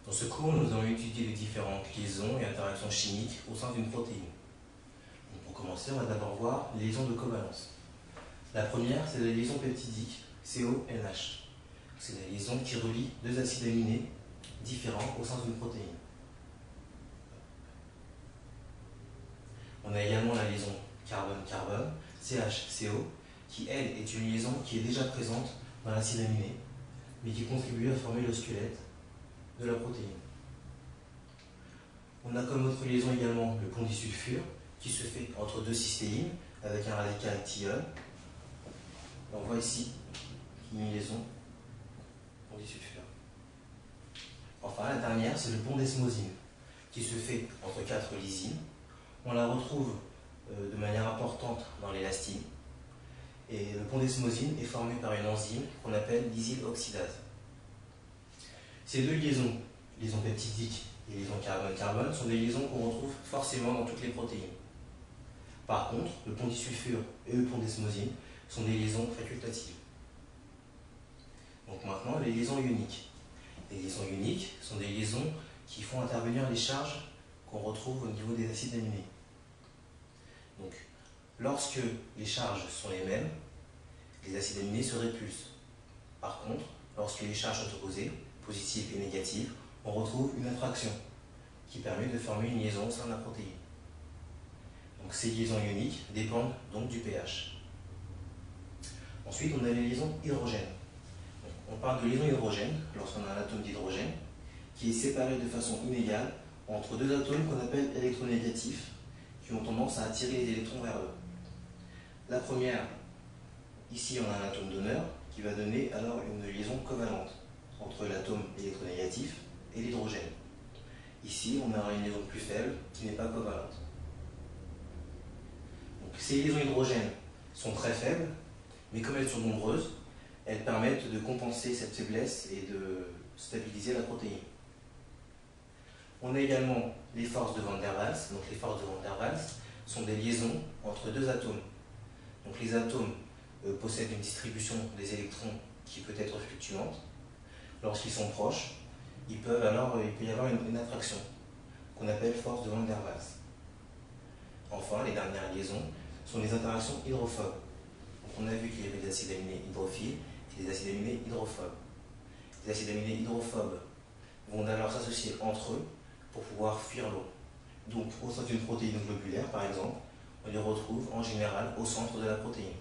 Dans ce cours, nous allons étudier les différentes liaisons et interactions chimiques au sein d'une protéine. Donc pour commencer, on va d'abord voir les liaisons de covalence. La première, c'est la liaison peptidique CONH. C'est la liaison qui relie deux acides aminés différents au sein d'une protéine. On a également la liaison carbone-carbone, CHCO, qui elle est une liaison qui est déjà présente dans l'acide aminé, mais qui contribue à former le squelette de la protéine. On a comme autre liaison également le pont disulfure, qui se fait entre deux cystéines avec un radical thiol. On voit ici une liaison pont disulfure. Enfin, la dernière, c'est le pont d'esmosine, qui se fait entre quatre lysines. On la retrouve de manière importante dans l'élastine. Et le pont d'esmosine est formé par une enzyme qu'on appelle lysine-oxydase. Ces deux liaisons, liaison peptidique et liaison carbone-carbone, sont des liaisons qu'on retrouve forcément dans toutes les protéines. Par contre, le pont disulfure et le pont d'esmosine sont des liaisons facultatives. Donc maintenant, les liaisons ioniques. Les liaisons ioniques sont des liaisons qui font intervenir les charges qu'on retrouve au niveau des acides aminés. Donc, lorsque les charges sont les mêmes, les acides aminés se répulsent. Par contre, lorsque les charges sont opposées, positives et négatives, on retrouve une attraction qui permet de former une liaison au sein de la protéine. Donc ces liaisons ioniques dépendent donc du pH. Ensuite, on a les liaisons hydrogènes. Donc, on parle de liaison hydrogène lorsqu'on a un atome d'hydrogène qui est séparé de façon inégale entre deux atomes qu'on appelle électronégatifs, qui ont tendance à attirer les électrons vers eux. La première, ici on a un atome d'honneur qui va donner alors une liaison covalente entre l'atome électronégatif et l'hydrogène. Ici on aura une liaison plus faible qui n'est pas covalente. Donc, ces liaisons hydrogènes sont très faibles, mais comme elles sont nombreuses, elles permettent de compenser cette faiblesse et de stabiliser la protéine. On a également les forces de Van der Waals. Donc les forces de Van der Waals sont des liaisons entre deux atomes. Donc les atomes possèdent une distribution des électrons qui peut être fluctuante. Lorsqu'ils sont proches, il peut y avoir une attraction qu'on appelle force de Van der Waals. Enfin, les dernières liaisons sont les interactions hydrophobes. Donc on a vu qu'il y avait des acides aminés hydrophiles et des acides aminés hydrophobes. Les acides aminés hydrophobes vont alors s'associer entre eux pour pouvoir fuir l'eau. Donc, au sein d'une protéine globulaire, par exemple, on les retrouve en général au centre de la protéine.